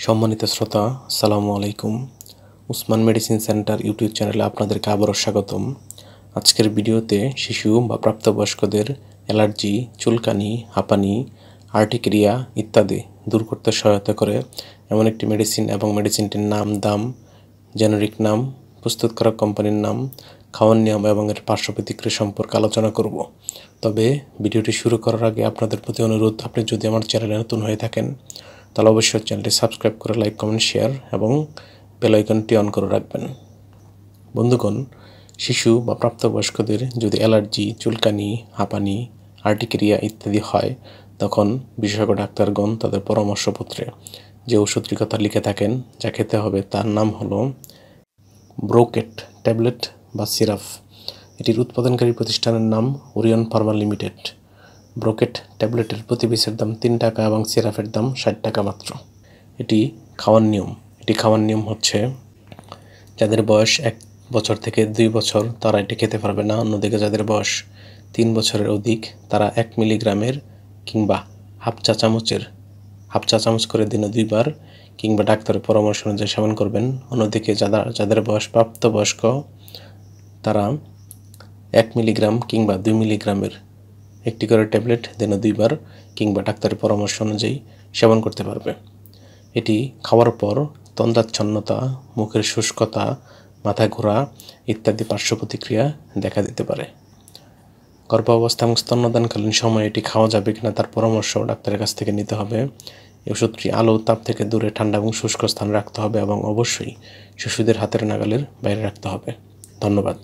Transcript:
সম্মানিত শ্রোতা, আসসালামু আলাইকুম। উসমান মেডিসিন সেন্টার ইউটিউব চ্যানেলে আপনাদেরকে আবারও স্বাগতম। আজকের ভিডিওতে শিশু বা প্রাপ্তবয়স্কদের অ্যালার্জি, চুলকানি, হাঁপানি, আর্টিকেরিয়া ইত্যাদি দূর করতে সহায়তা করে এমন একটি মেডিসিন এবং মেডিসিনটির নাম, দাম, জেনেরিক নাম, প্রস্তুতকারক কোম্পানির নাম, খাওয়ার নিয়ম এবং এর পার্শ্ব প্রতিক্রিয়া সম্পর্কে আলোচনা করব। তবে ভিডিওটি শুরু করার আগে আপনাদের প্রতি অনুরোধ, আপনি যদি আমার চ্যানেলে নতুন হয়ে থাকেন তাহলে অবশ্যই চ্যানেলটি সাবস্ক্রাইব করে লাইক, কমেন্ট, শেয়ার এবং বেল আইকনটি অন করে রাখবেন। বন্ধুগণ, শিশু বা প্রাপ্তবয়স্কদের যদি অ্যালার্জি, চুলকানি, হাঁপানি, আর্টিকেরিয়া ইত্যাদি হয়, তখন বিশেষজ্ঞ ডাক্তারগণ তাদের পরামর্শপত্রে যে ওষুধটির কথা লিখে থাকেন, যা খেতে হবে তার নাম হলো ব্রোকেট ট্যাবলেট বা সিরাপ। এটির উৎপাদনকারী প্রতিষ্ঠানের নাম ওরিয়ন ফার্মা লিমিটেড। ব্রোকেট ট্যাবলেটের প্রতি পিসের দাম 3 টাকা এবং সিরাপের দাম 60 টাকা মাত্র। এটি খাওয়ার নিয়ম হচ্ছে, যাদের বয়স 1 বছর থেকে 2 বছর তারা এটি খেতে পারবে না। অন্যদিকে যাদের বয়স 3 বছরের অধিক তারা 1 মিলিগ্রামের কিংবা হাফ চা চামচ করে দিনে 2 বার কিংবা ডাক্তারের পরামর্শ অনুযায়ী সেবন করবেন। অন্যদিকে যাদের বয়স প্রাপ্তবয়স্ক তারা 1 মিলিগ্রাম কিংবা 2 মিলিগ্রামের একটি করে ট্যাবলেট দিনে 2 বার কিংবা ডাক্তারের পরামর্শ অনুযায়ী সেবন করতে পারবে। এটি খাওয়ার পর তন্দ্রাচ্ছন্নতা, মুখের শুষ্কতা, মাথা ঘোরা ইত্যাদি পার্শ্ব প্রতিক্রিয়া দেখা দিতে পারে। গর্ভাবস্থা এবং স্তন্যদানকালীন সময়ে এটি খাওয়া যাবে কিনা তার পরামর্শ ডাক্তারের কাছ থেকে নিতে হবে। এই ওষুধটি আলো তাপ থেকে দূরে ঠান্ডা এবং শুষ্ক স্থানে রাখতে হবে এবং অবশ্যই শিশুদের হাতের নাগালের বাইরে রাখতে হবে। ধন্যবাদ।